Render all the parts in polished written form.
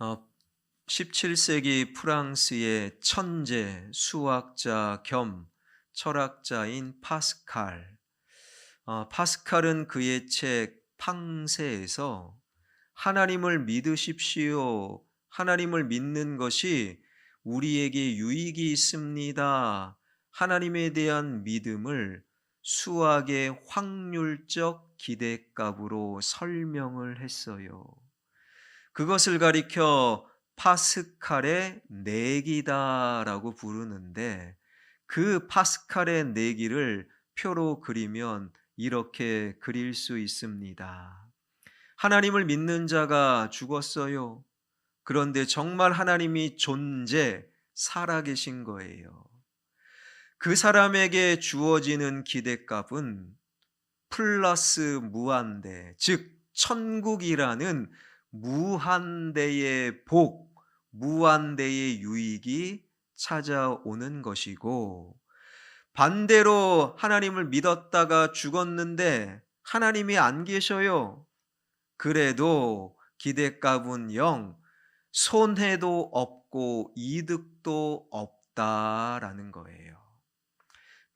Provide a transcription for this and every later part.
어, 17세기 프랑스의 천재 수학자 겸 철학자인 파스칼. 파스칼은 그의 책 팡세에서 하나님을 믿으십시오. 하나님을 믿는 것이 우리에게 유익이 있습니다. 하나님에 대한 믿음을 수학의 확률적 기대값으로 설명을 했어요. 그것을 가리켜 파스칼의 내기다라고 부르는데, 그 파스칼의 내기를 표로 그리면 이렇게 그릴 수 있습니다. 하나님을 믿는 자가 죽었어요. 그런데 정말 하나님이 살아계신 거예요. 그 사람에게 주어지는 기대값은 플러스 무한대, 즉 천국이라는 무한대의 복, 무한대의 유익이 찾아오는 것이고, 반대로 하나님을 믿었다가 죽었는데 하나님이 안 계셔요. 그래도 기대값은 0, 손해도 없고 이득도 없다라는 거예요.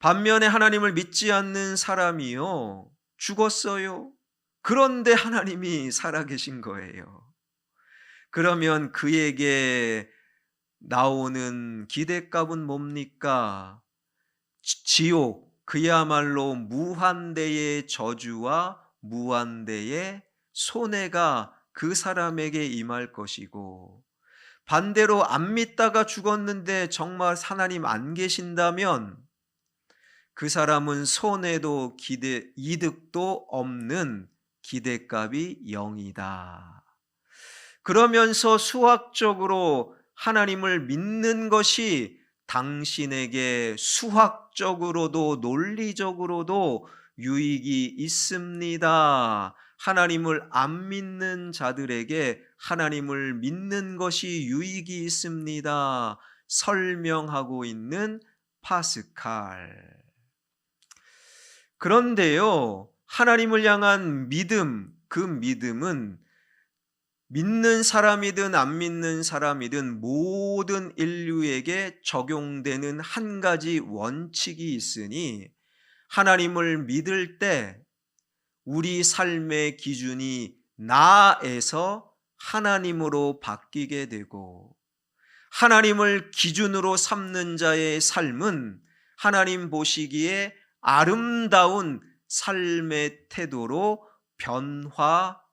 반면에 하나님을 믿지 않는 사람이요, 죽었어요. 그런데 하나님이 살아계신 거예요. 그러면 그에게 나오는 기대값은 뭡니까? 지옥, 그야말로 무한대의 저주와 무한대의 손해가 그 사람에게 임할 것이고, 반대로 안 믿다가 죽었는데 정말 하나님 안 계신다면 그 사람은 손해도 이득도 없는 기대값이 0이다. 그러면서 수학적으로 하나님을 믿는 것이 당신에게 수학적으로도 논리적으로도 유익이 있습니다. 하나님을 안 믿는 자들에게 하나님을 믿는 것이 유익이 있습니다. 설명하고 있는 파스칼. 그런데요, 하나님을 향한 믿음, 그 믿음은 믿는 사람이든 안 믿는 사람이든 모든 인류에게 적용되는 한 가지 원칙이 있으니, 하나님을 믿을 때 우리 삶의 기준이 나에서 하나님으로 바뀌게 되고, 하나님을 기준으로 삼는 자의 삶은 하나님 보시기에 아름다운 삶의 태도로 변화된다.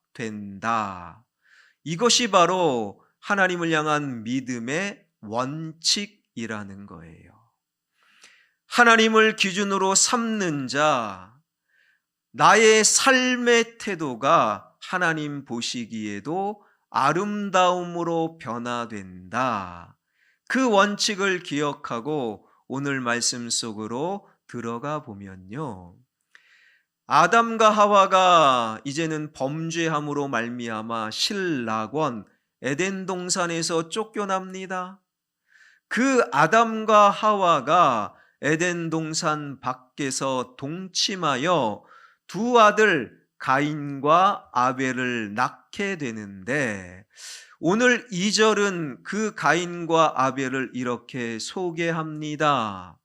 이것이 바로 하나님을 향한 믿음의 원칙이라는 거예요. 하나님을 기준으로 삼는 자, 나의 삶의 태도가 하나님 보시기에도 아름다움으로 변화된다. 그 원칙을 기억하고 오늘 말씀 속으로 들어가 보면요, 아담과 하와가 이제는 범죄함으로 말미암아 실낙원 에덴 동산에서 쫓겨납니다. 그 아담과 하와가 에덴 동산 밖에서 동침하여 두 아들 가인과 아벨을 낳게 되는데, 오늘 2절은 그 가인과 아벨을 이렇게 소개합니다.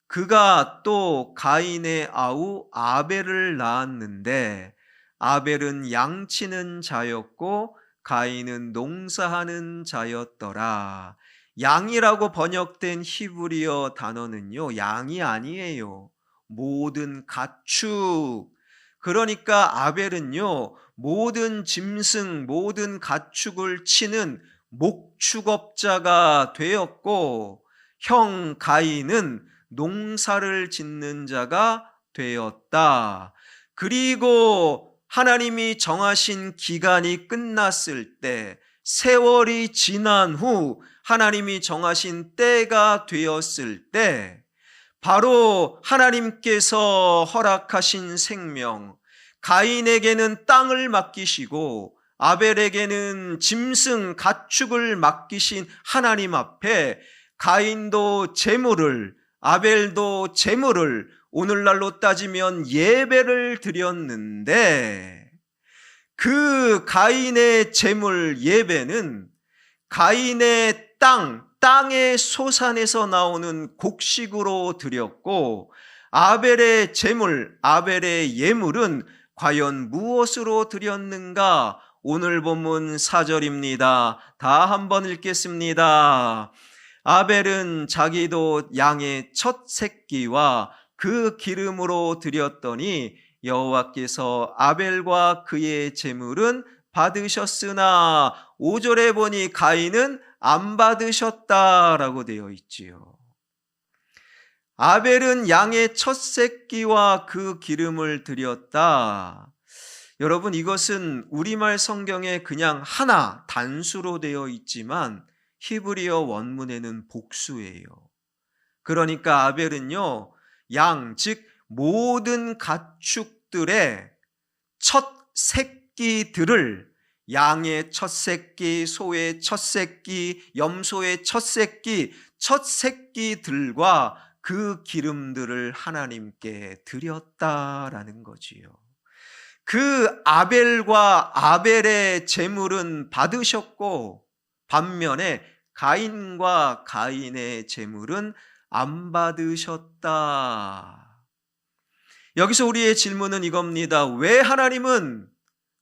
그가 또 가인의 아우 아벨을 낳았는데, 아벨은 양치는 자였고 가인은 농사하는 자였더라. 양이라고 번역된 히브리어 단어는요, 양이 아니에요. 모든 가축. 그러니까 아벨은요, 모든 짐승, 모든 가축을 치는 목축업자가 되었고, 형 가인은 농사를 짓는 자가 되었다. 그리고 하나님이 정하신 기간이 끝났을 때, 세월이 지난 후 하나님이 정하신 때가 되었을 때, 바로 하나님께서 허락하신 생명, 가인에게는 땅을 맡기시고 아벨에게는 짐승 가축을 맡기신 하나님 앞에 가인도 제물을, 아벨도 제물을, 오늘날로 따지면 예배를 드렸는데, 그 가인의 제물 예배는 가인의 땅의 소산에서 나오는 곡식으로 드렸고, 아벨의 제물, 아벨의 예물은 과연 무엇으로 드렸는가? 오늘 본문 4절입니다. 다 한번 읽겠습니다. 아벨은 자기도 양의 첫 새끼와 그 기름으로 드렸더니 여호와께서 아벨과 그의 제물은 받으셨으나 5절에 보니 가인은 안 받으셨다라고 되어 있지요. 아벨은 양의 첫 새끼와 그 기름을 드렸다. 여러분, 이것은 우리말 성경에 그냥 하나 단수로 되어 있지만 히브리어 원문에는 복수예요. 그러니까 아벨은요, 양, 즉 모든 가축들의 첫 새끼들을, 양의 첫 새끼, 소의 첫 새끼, 염소의 첫 새끼, 첫 새끼들과 그 기름들을 하나님께 드렸다라는 거지요. 그 아벨과 아벨의 제물은 받으셨고, 반면에 가인과 가인의 제물은 안 받으셨다. 여기서 우리의 질문은 이겁니다. 왜 하나님은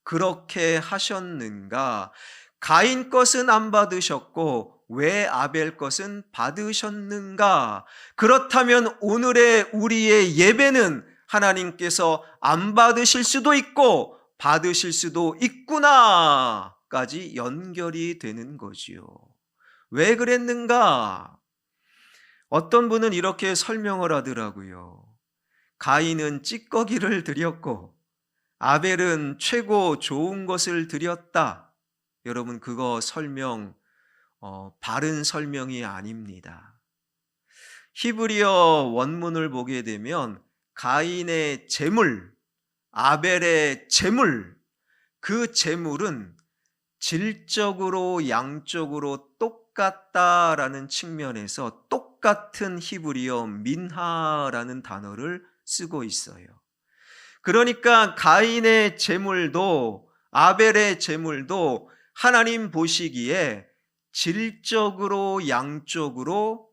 그렇게 하셨는가? 가인 것은 안 받으셨고 왜 아벨 것은 받으셨는가? 그렇다면 오늘의 우리의 예배는 하나님께서 안 받으실 수도 있고 받으실 수도 있구나까지 연결이 되는 거지요. 왜 그랬는가? 어떤 분은 이렇게 설명을 하더라고요. 가인은 찌꺼기를 드렸고 아벨은 최고 좋은 것을 드렸다. 여러분, 그거 바른 설명이 아닙니다. 히브리어 원문을 보게 되면 가인의 제물, 아벨의 제물, 그 제물은 질적으로 양적으로 똑같다라는 측면에서 똑같은 히브리어 민하라는 단어를 쓰고 있어요. 그러니까 가인의 제물도 아벨의 제물도 하나님 보시기에 질적으로 양적으로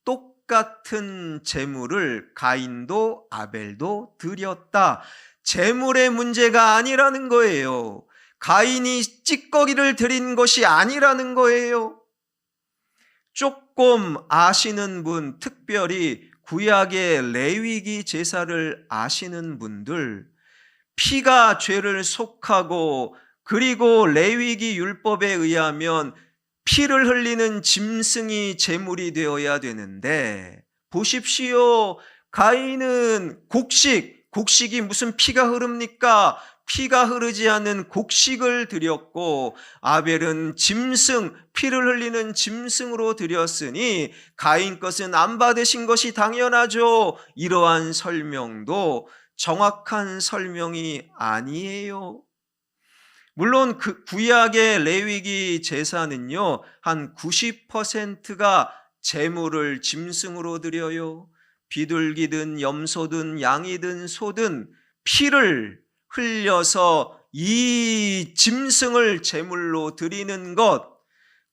똑같은 제물을 가인도 아벨도 드렸다. 제물의 문제가 아니라는 거예요. 가인이 찌꺼기를 드린 것이 아니라는 거예요. 조금 아시는 분, 특별히 구약의 레위기 제사를 아시는 분들, 피가 죄를 속하고 그리고 레위기 율법에 의하면 피를 흘리는 짐승이 제물이 되어야 되는데, 보십시오. 가인은 곡식이 무슨 피가 흐릅니까? 피가 흐르지 않는 곡식을 드렸고, 아벨은 짐승, 피를 흘리는 짐승으로 드렸으니 가인 것은 안 받으신 것이 당연하죠. 이러한 설명도 정확한 설명이 아니에요. 물론 그 구약의 레위기 제사는요, 한 90%가 제물을 짐승으로 드려요. 비둘기든 염소든 양이든 소든 피를 흘려서 이 짐승을 제물로 드리는 것.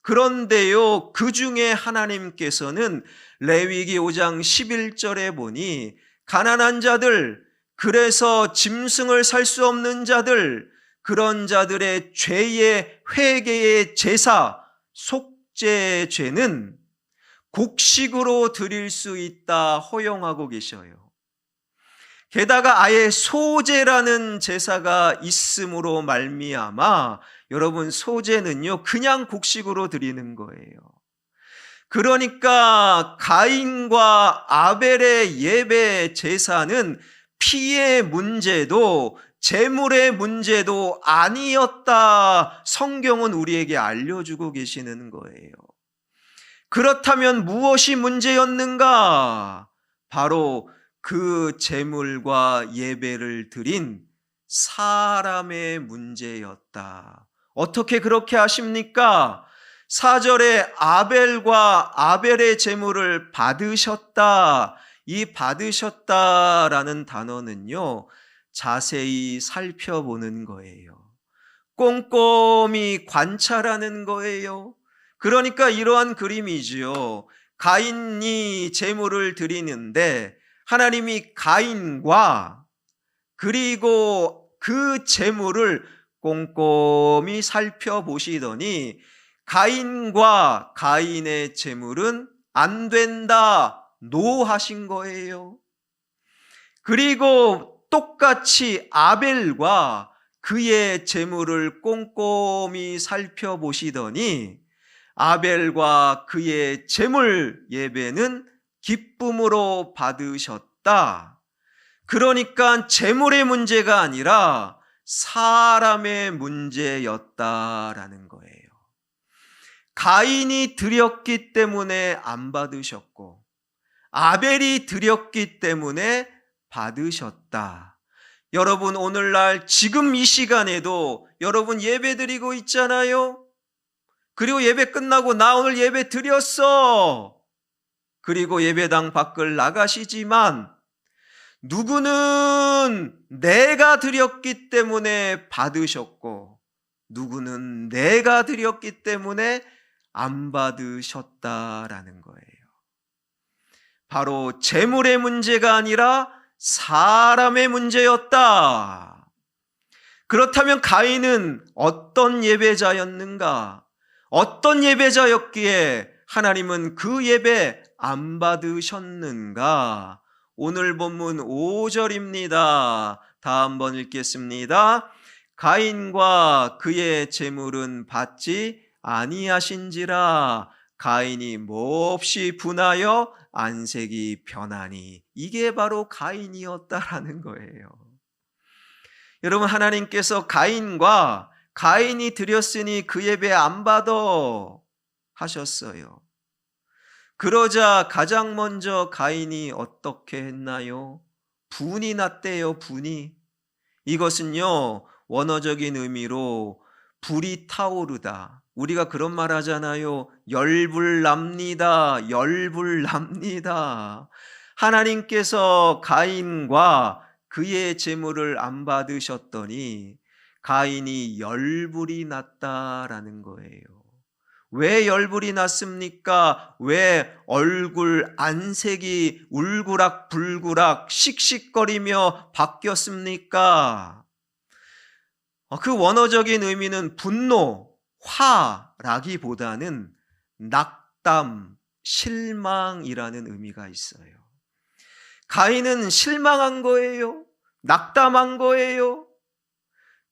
그런데요, 그 중에 하나님께서는 레위기 5장 11절에 보니 가난한 자들, 그래서 짐승을 살 수 없는 자들, 그런 자들의 죄의 회개의 제사, 속죄죄는 곡식으로 드릴 수 있다 허용하고 계셔요. 게다가 아예 소제라는 제사가 있음으로 말미암아 여러분, 소제는요 그냥 곡식으로 드리는 거예요. 그러니까 가인과 아벨의 예배 제사는 피의 문제도 제물의 문제도 아니었다. 성경은 우리에게 알려주고 계시는 거예요. 그렇다면 무엇이 문제였는가? 바로 그 제물과 예배를 드린 사람의 문제였다. 어떻게 그렇게 하십니까? 4절에 아벨과 아벨의 제물을 받으셨다. 이 받으셨다라는 단어는요, 자세히 살펴보는 거예요. 꼼꼼히 관찰하는 거예요. 그러니까 이러한 그림이지요. 가인이 제물을 드리는데 하나님이 가인과 그리고 그 제물을 꼼꼼히 살펴보시더니 가인과 가인의 제물은 안 된다, 노하신 거예요. 그리고 똑같이 아벨과 그의 제물을 꼼꼼히 살펴보시더니 아벨과 그의 제물 예배는 기쁨으로 받으셨다. 그러니까 제물의 문제가 아니라 사람의 문제였다라는 거예요. 가인이 드렸기 때문에 안 받으셨고 아벨이 드렸기 때문에 받으셨다. 여러분 오늘날 지금 이 시간에도 여러분 예배 드리고 있잖아요. 그리고 예배 끝나고 나 오늘 예배 드렸어. 그리고 예배당 밖을 나가시지만 누구는 내가 드렸기 때문에 받으셨고 누구는 내가 드렸기 때문에 안 받으셨다라는 거예요. 바로 재물의 문제가 아니라 사람의 문제였다. 그렇다면 가인은 어떤 예배자였는가? 어떤 예배자였기에 하나님은 그 예배 안 받으셨는가? 오늘 본문 5절입니다. 다 한번 읽겠습니다. 가인과 그의 제물은 받지 아니하신지라 가인이 몹시 분하여 안색이 변하니. 이게 바로 가인이었다라는 거예요. 여러분 하나님께서 가인과 가인이 드렸으니 그 예배 안 받아 하셨어요. 그러자 가장 먼저 가인이 어떻게 했나요? 분이 났대요. 분이. 이것은요 원어적인 의미로 불이 타오르다. 우리가 그런 말 하잖아요. 열불납니다. 열불납니다. 하나님께서 가인과 그의 제물을 안 받으셨더니 가인이 열불이 났다라는 거예요. 왜 열불이 났습니까? 왜 얼굴 안색이 울그락불그락 씩씩거리며 바뀌었습니까? 그 원어적인 의미는 분노, 화라기보다는 낙담, 실망이라는 의미가 있어요. 가인은 실망한 거예요. 낙담한 거예요.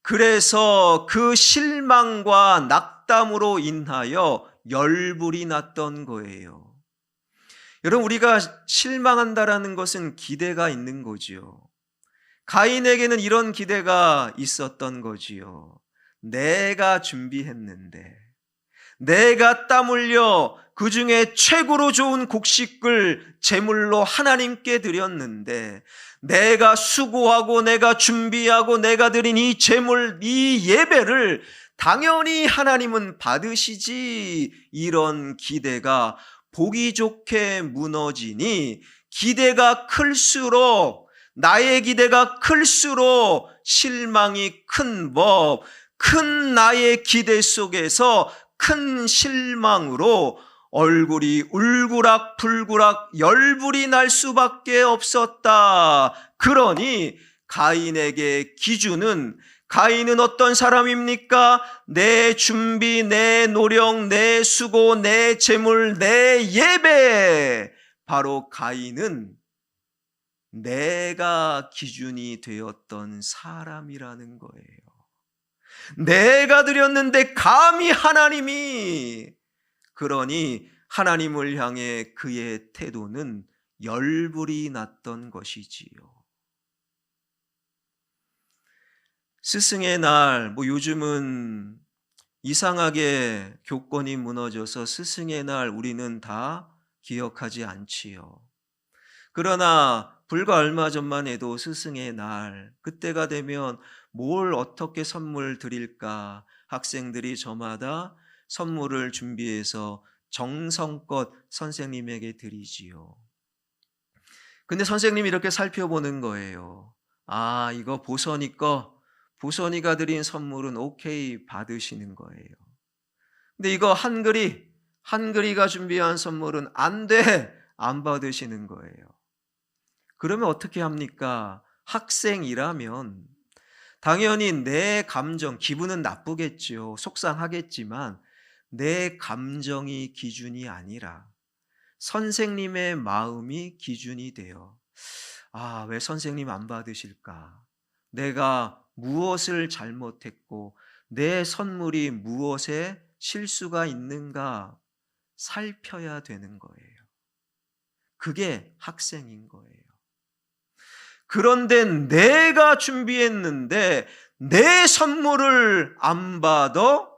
그래서 그 실망과 낙담으로 인하여 열불이 났던 거예요. 여러분 우리가 실망한다라는 것은 기대가 있는 거지요. 가인에게는 이런 기대가 있었던 거지요. 내가 준비했는데 내가 땀 흘려 그 중에 최고로 좋은 곡식을 제물로 하나님께 드렸는데 내가 수고하고 내가 준비하고 내가 드린 이 제물, 이 예배를 당연히 하나님은 받으시지. 이런 기대가 보기 좋게 무너지니 기대가 클수록 나의 기대가 클수록 실망이 큰 법, 큰 나의 기대 속에서 큰 실망으로 얼굴이 울그락불그락 열불이 날 수밖에 없었다. 그러니 가인에게 기준은 가인은 어떤 사람입니까? 내 준비, 내 노력, 내 수고, 내 재물, 내 예배. 바로 가인은 내가 기준이 되었던 사람이라는 거예요. 내가 드렸는데 감히 하나님이. 그러니 하나님을 향해 그의 태도는 열불이 났던 것이지요. 스승의 날, 요즘은 이상하게 교권이 무너져서 스승의 날 우리는 다 기억하지 않지요. 그러나 불과 얼마 전만 해도 스승의 날, 그때가 되면 뭘 어떻게 선물 드릴까 학생들이 저마다 선물을 준비해서 정성껏 선생님에게 드리지요. 근데 선생님이 이렇게 살펴보는 거예요. 아, 이거 보선이 거 보선이가 드린 선물은 오케이 받으시는 거예요. 근데 이거 한글이가 준비한 선물은 안 돼, 안 받으시는 거예요. 그러면 어떻게 합니까? 학생이라면 당연히 내 감정, 기분은 나쁘겠죠. 속상하겠지만 내 감정이 기준이 아니라 선생님의 마음이 기준이 돼요. 아, 왜 선생님 안 받으실까? 내가 무엇을 잘못했고 내 선물이 무엇에 실수가 있는가 살펴야 되는 거예요. 그게 학생인 거예요. 그런데 내가 준비했는데 내 선물을 안 받아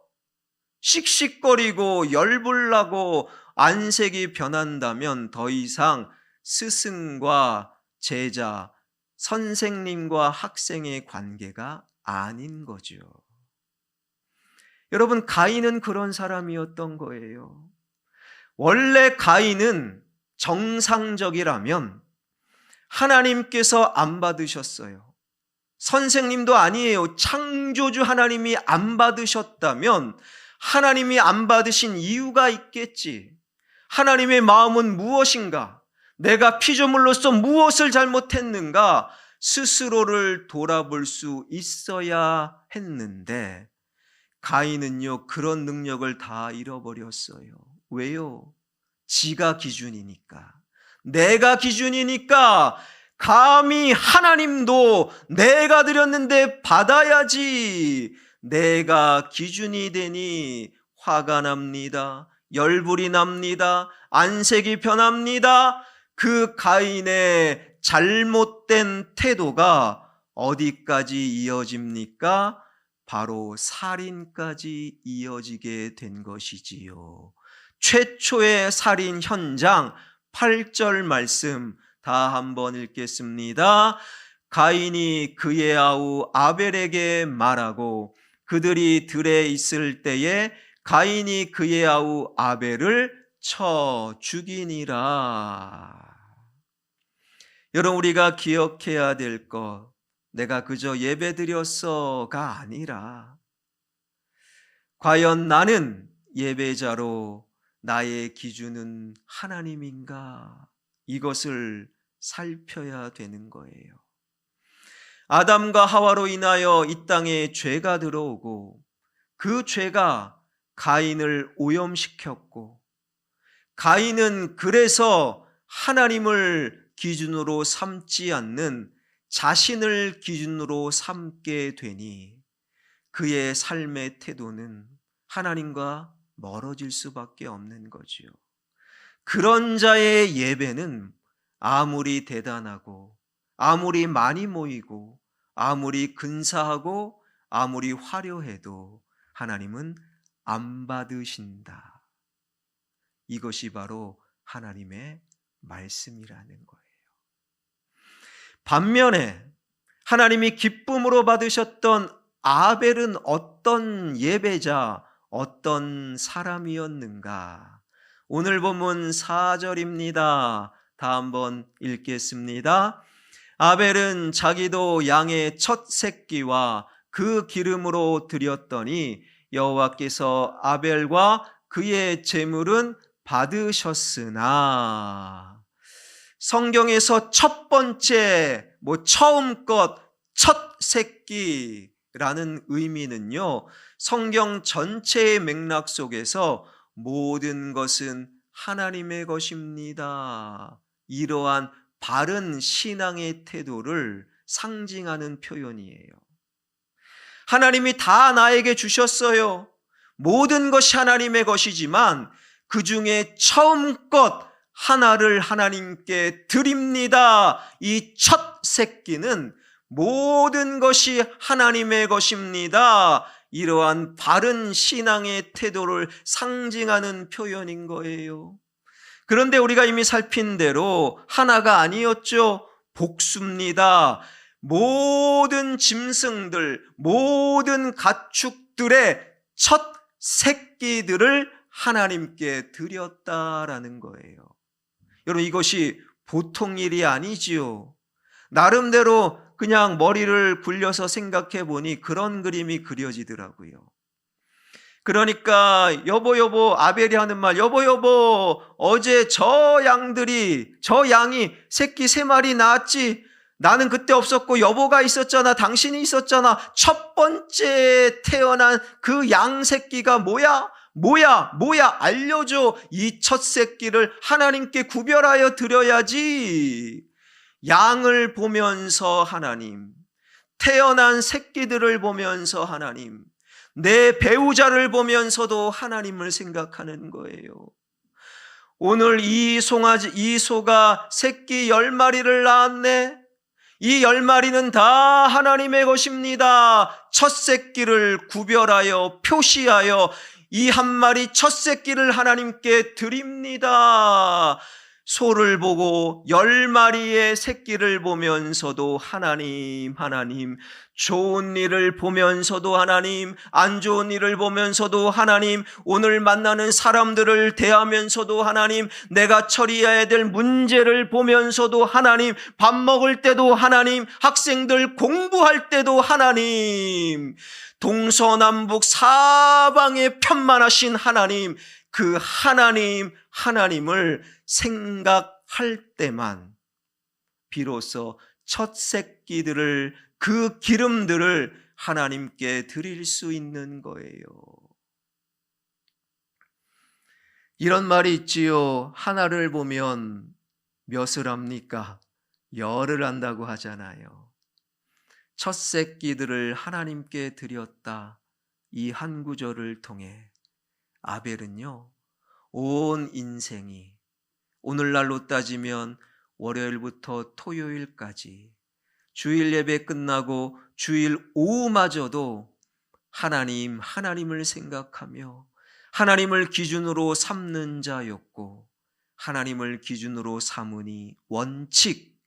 씩씩거리고 열불나고 안색이 변한다면 더 이상 스승과 제자, 선생님과 학생의 관계가 아닌 거죠. 여러분, 가인은 그런 사람이었던 거예요. 원래 가인은 정상적이라면 하나님께서 안 받으셨어요. 선생님도 아니에요. 창조주 하나님이 안 받으셨다면 하나님이 안 받으신 이유가 있겠지. 하나님의 마음은 무엇인가? 내가 피조물로서 무엇을 잘못했는가? 스스로를 돌아볼 수 있어야 했는데 가인은요, 그런 능력을 다 잃어버렸어요. 왜요? 지가 기준이니까. 내가 기준이니까 감히 하나님도 내가 드렸는데 받아야지. 내가 기준이 되니 화가 납니다. 열불이 납니다. 안색이 변합니다. 그 가인의 잘못된 태도가 어디까지 이어집니까? 바로 살인까지 이어지게 된 것이지요. 최초의 살인 현장 8절 말씀 다 한번 읽겠습니다. 가인이 그의 아우 아벨에게 말하고 그들이 들에 있을 때에 가인이 그의 아우 아벨을 쳐 죽이니라. 여러분, 우리가 기억해야 될 것, 내가 그저 예배드렸어가 아니라 과연 나는 예배자로 나의 기준은 하나님인가? 이것을 살펴야 되는 거예요. 아담과 하와로 인하여 이 땅에 죄가 들어오고 그 죄가 가인을 오염시켰고 가인은 그래서 하나님을 기준으로 삼지 않는 자신을 기준으로 삼게 되니 그의 삶의 태도는 하나님과 멀어질 수밖에 없는 거지요. 그런 자의 예배는 아무리 대단하고 아무리 많이 모이고 아무리 근사하고 아무리 화려해도 하나님은 안 받으신다. 이것이 바로 하나님의 말씀이라는 거예요. 반면에 하나님이 기쁨으로 받으셨던 아벨은 어떤 예배자, 어떤 사람이었는가? 오늘 본문 4절입니다. 다 한번 읽겠습니다. 아벨은 자기도 양의 첫 새끼와 그 기름으로 드렸더니 여호와께서 아벨과 그의 제물은 받으셨으나, 성경에서 첫 번째, 처음껏 첫 새끼라는 의미는요, 성경 전체의 맥락 속에서 모든 것은 하나님의 것입니다. 이러한 바른 신앙의 태도를 상징하는 표현이에요. 하나님이 다 나에게 주셨어요. 모든 것이 하나님의 것이지만 그 중에 처음껏 하나를 하나님께 드립니다. 이 첫 새끼는 모든 것이 하나님의 것입니다. 이러한 바른 신앙의 태도를 상징하는 표현인 거예요. 그런데 우리가 이미 살핀 대로 하나가 아니었죠. 복수입니다. 모든 짐승들, 모든 가축들의 첫 새끼들을 하나님께 드렸다라는 거예요. 여러분, 이것이 보통 일이 아니지요. 나름대로 그냥 머리를 굴려서 생각해 보니 그런 그림이 그려지더라고요. 그러니까 여보 아벨이 하는 말, 여보 어제 저 양이 새끼 3마리 낳았지. 나는 그때 없었고 여보가 있었잖아. 당신이 있었잖아. 첫 번째 태어난 그 양 새끼가 뭐야? 알려줘. 이 첫 새끼를 하나님께 구별하여 드려야지. 양을 보면서 하나님, 태어난 새끼들을 보면서 하나님, 내 배우자를 보면서도 하나님을 생각하는 거예요. 오늘 이 소가 새끼 10마리를 낳았네. 이 10마리는 다 하나님의 것입니다. 첫 새끼를 구별하여 표시하여 이 한 마리 첫 새끼를 하나님께 드립니다. 소를 보고 10마리의 새끼를 보면서도 하나님, 좋은 일을 보면서도 하나님, 안 좋은 일을 보면서도 하나님, 오늘 만나는 사람들을 대하면서도 하나님, 내가 처리해야 될 문제를 보면서도 하나님, 밥 먹을 때도 하나님, 학생들 공부할 때도 하나님, 동서남북 사방에 편만하신 하나님, 그 하나님을 생각할 때만 비로소 첫 새끼들을, 그 기름들을 하나님께 드릴 수 있는 거예요. 이런 말이 있지요. 하나를 보면 몇을 합니까? 열을 한다고 하잖아요. 첫 새끼들을 하나님께 드렸다. 이 한 구절을 통해 아벨은요, 온 인생이, 오늘날로 따지면 월요일부터 토요일까지 주일 예배 끝나고 주일 오후마저도 하나님을 생각하며 하나님을 기준으로 삼는 자였고, 하나님을 기준으로 삼으니 원칙,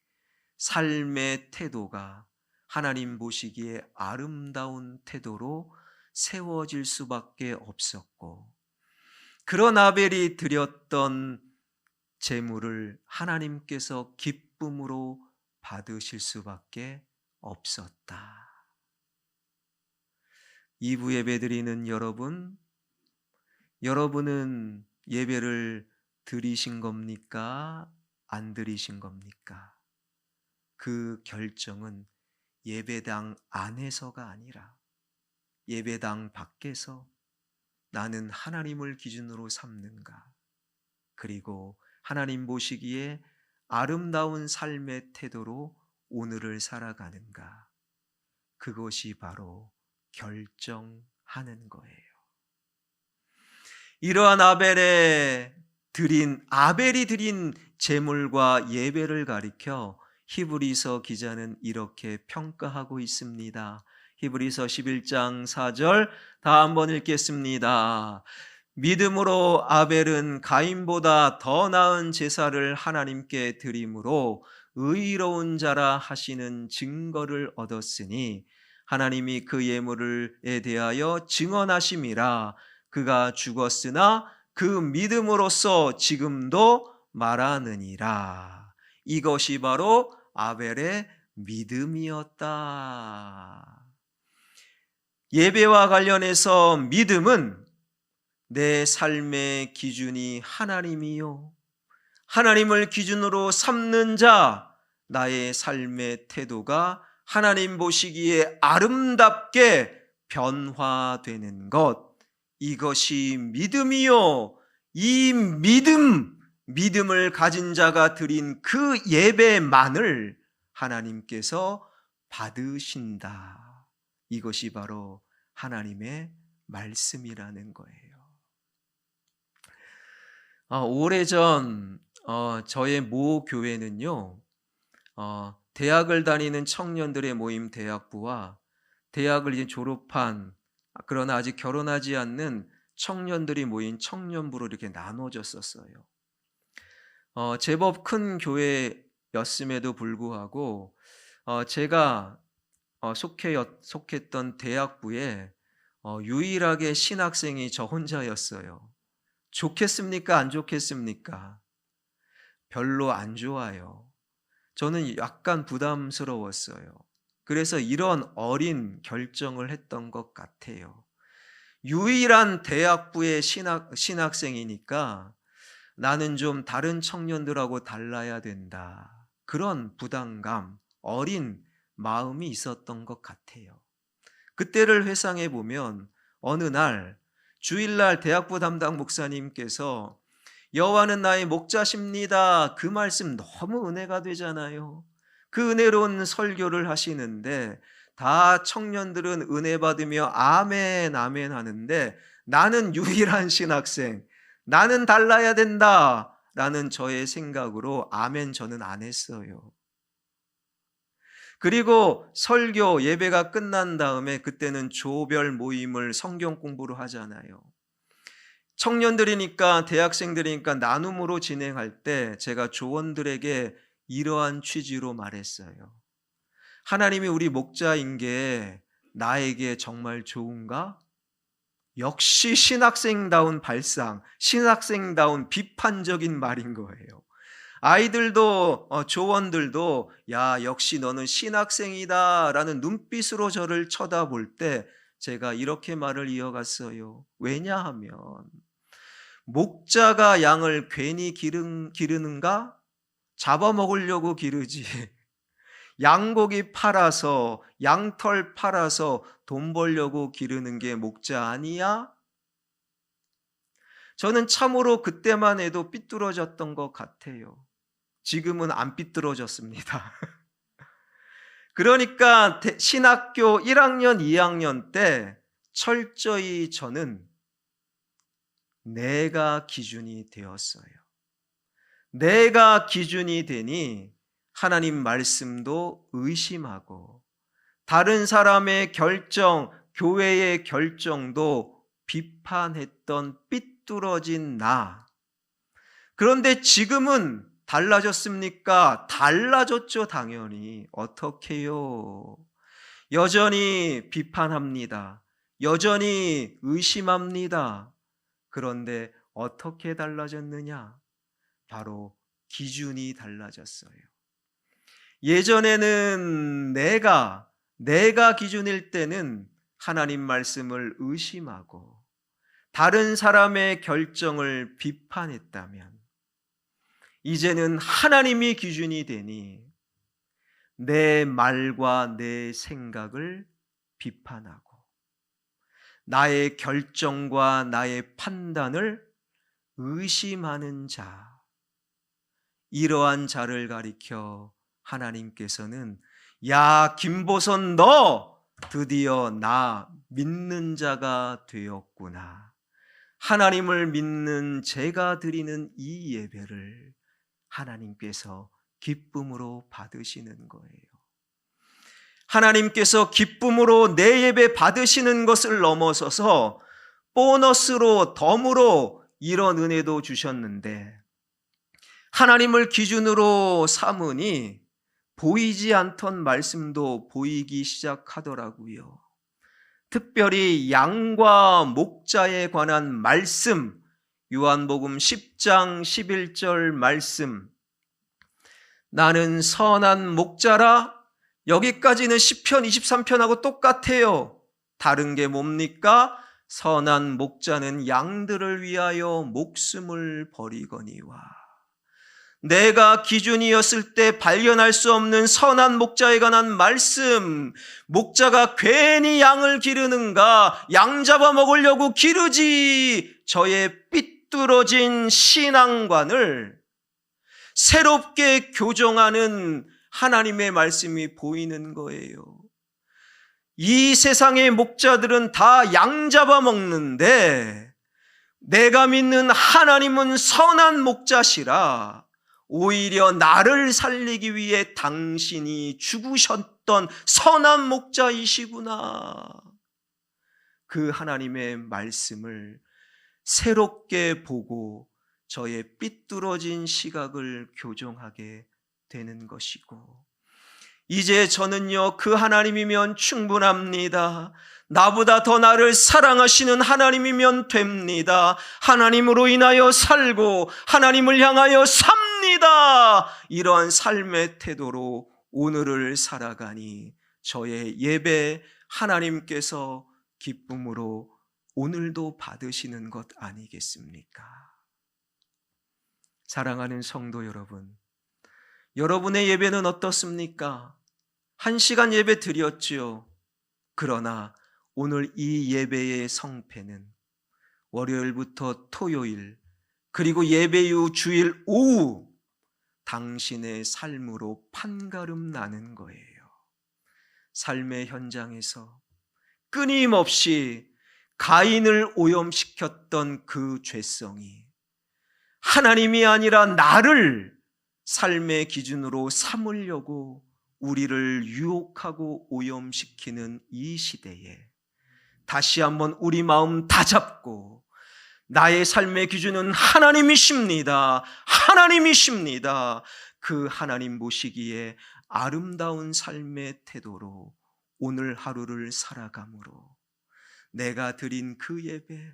삶의 태도가 하나님 보시기에 아름다운 태도로 세워질 수밖에 없었고, 그런 아벨이 드렸던 제물을 하나님께서 기쁨으로 받으실 수밖에 없었다. 2부 예배 드리는 여러분은 예배를 드리신 겁니까? 안 드리신 겁니까? 그 결정은 예배당 안에서가 아니라 예배당 밖에서 나는 하나님을 기준으로 삼는가, 그리고 하나님 보시기에 아름다운 삶의 태도로 오늘을 살아가는가, 그것이 바로 결정하는 거예요. 이러한 아벨이 드린 제물과 예배를 가리켜 히브리서 기자는 이렇게 평가하고 있습니다. 히브리서 11장 4절 다 한번 읽겠습니다. 믿음으로 아벨은 가인보다 더 나은 제사를 하나님께 드림으로 의로운 자라 하시는 증거를 얻었으니 하나님이 그 예물에 대하여 증언하심이라. 그가 죽었으나 그 믿음으로써 지금도 말하느니라. 이것이 바로 아벨의 믿음이었다. 예배와 관련해서 믿음은 내 삶의 기준이 하나님이요, 하나님을 기준으로 삼는 자, 나의 삶의 태도가 하나님 보시기에 아름답게 변화되는 것, 이것이 믿음이요. 이 믿음을 가진 자가 드린 그 예배만을 하나님께서 받으신다. 이것이 바로 하나님의 말씀이라는 거예요. 오래전 저의 모 교회는요, 대학을 다니는 청년들의 모임 대학부와 대학을 이제 졸업한 그러나 아직 결혼하지 않는 청년들이 모인 청년부로 이렇게 나눠졌었어요. 제법 큰 교회였음에도 불구하고 제가 속했던 대학부에 유일하게 신학생이 저 혼자였어요. 좋겠습니까? 안 좋겠습니까? 별로 안 좋아요. 저는 약간 부담스러웠어요. 그래서 이런 어린 결정을 했던 것 같아요. 유일한 대학부의 신학생이니까 나는 좀 다른 청년들하고 달라야 된다. 그런 부담감, 어린 마음이 있었던 것 같아요. 그때를 회상해 보면 어느 날 주일날 대학부 담당 목사님께서 여호와는 나의 목자십니다. 그 말씀 너무 은혜가 되잖아요. 그 은혜로운 설교를 하시는데 다 청년들은 은혜 받으며 아멘 아멘 하는데 나는 유일한 신학생, 나는 달라야 된다 라는 저의 생각으로 아멘 저는 안 했어요. 그리고 설교 예배가 끝난 다음에 그때는 조별 모임을 성경 공부를 하잖아요. 청년들이니까 대학생들이니까 나눔으로 진행할 때 제가 조원들에게 이러한 취지로 말했어요. 하나님이 우리 목자인 게 나에게 정말 좋은가? 역시 신학생다운 발상, 신학생다운 비판적인 말인 거예요. 아이들도 조원들도 야 역시 너는 신학생이다 라는 눈빛으로 저를 쳐다볼 때 제가 이렇게 말을 이어갔어요. 왜냐하면 목자가 양을 괜히 기르는가? 잡아먹으려고 기르지. 양고기 팔아서 양털 팔아서 돈 벌려고 기르는 게 목자 아니야? 저는 참으로 그때만 해도 삐뚤어졌던 것 같아요. 지금은 안 삐뚤어졌습니다. 그러니까 신학교 1학년, 2학년 때 철저히 저는 내가 기준이 되었어요. 내가 기준이 되니 하나님 말씀도 의심하고 다른 사람의 결정, 교회의 결정도 비판했던 삐뚤어진 나. 그런데 지금은 달라졌습니까? 달라졌죠, 당연히. 어떻게요? 여전히 비판합니다. 여전히 의심합니다. 그런데 어떻게 달라졌느냐? 바로 기준이 달라졌어요. 예전에는 내가 기준일 때는 하나님 말씀을 의심하고 다른 사람의 결정을 비판했다면 이제는 하나님이 기준이 되니 내 말과 내 생각을 비판하고 나의 결정과 나의 판단을 의심하는 자, 이러한 자를 가리켜 하나님께서는 야 김보선 너 드디어 나 믿는 자가 되었구나. 하나님을 믿는 제가 드리는 이 예배를 하나님께서 기쁨으로 받으시는 거예요. 하나님께서 기쁨으로 내 예배 받으시는 것을 넘어서서 보너스로 덤으로 이런 은혜도 주셨는데 하나님을 기준으로 삼으니 보이지 않던 말씀도 보이기 시작하더라고요. 특별히 양과 목자에 관한 말씀, 요한복음 10장 11절 말씀, 나는 선한 목자라. 여기까지는 시편 23편하고 똑같아요. 다른 게 뭡니까? 선한 목자는 양들을 위하여 목숨을 버리거니와. 내가 기준이었을 때 발견할 수 없는 선한 목자에 관한 말씀, 목자가 괜히 양을 기르는가? 양 잡아먹으려고 기르지. 저의 삐뚤어진 신앙관을 새롭게 교정하는 하나님의 말씀이 보이는 거예요. 이 세상의 목자들은 다 양 잡아먹는데 내가 믿는 하나님은 선한 목자시라. 오히려 나를 살리기 위해 당신이 죽으셨던 선한 목자이시구나. 그 하나님의 말씀을 새롭게 보고 저의 삐뚤어진 시각을 교정하게 되는 것이고, 이제 저는요 그 하나님이면 충분합니다. 나보다 더 나를 사랑하시는 하나님이면 됩니다. 하나님으로 인하여 살고 하나님을 향하여 삽니다. 이러한 삶의 태도로 오늘을 살아가니 저의 예배 하나님께서 기쁨으로 오늘도 받으시는 것 아니겠습니까? 사랑하는 성도 여러분, 여러분의 예배는 어떻습니까? 1시간 예배 드렸지요. 그러나 오늘 이 예배의 성패는 월요일부터 토요일, 그리고 예배 이후 주일 오후 당신의 삶으로 판가름 나는 거예요. 삶의 현장에서 끊임없이 가인을 오염시켰던 그 죄성이 하나님이 아니라 나를 삶의 기준으로 삼으려고 우리를 유혹하고 오염시키는 이 시대에 다시 한번 우리 마음 다잡고 나의 삶의 기준은 하나님이십니다. 하나님이십니다. 그 하나님 보시기에 아름다운 삶의 태도로 오늘 하루를 살아감으로 내가 드린 그 예배,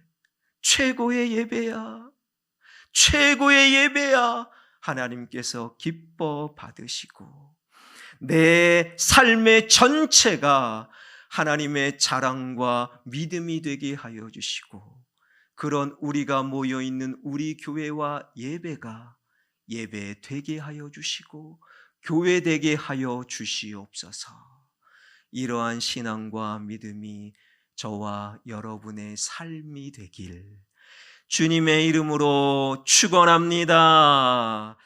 최고의 예배야, 최고의 예배야, 하나님께서 기뻐 받으시고 내 삶의 전체가 하나님의 자랑과 믿음이 되게 하여 주시고, 그런 우리가 모여있는 우리 교회와 예배가 예배 되게 하여 주시고 교회 되게 하여 주시옵소서. 이러한 신앙과 믿음이 저와 여러분의 삶이 되길 주님의 이름으로 축원합니다.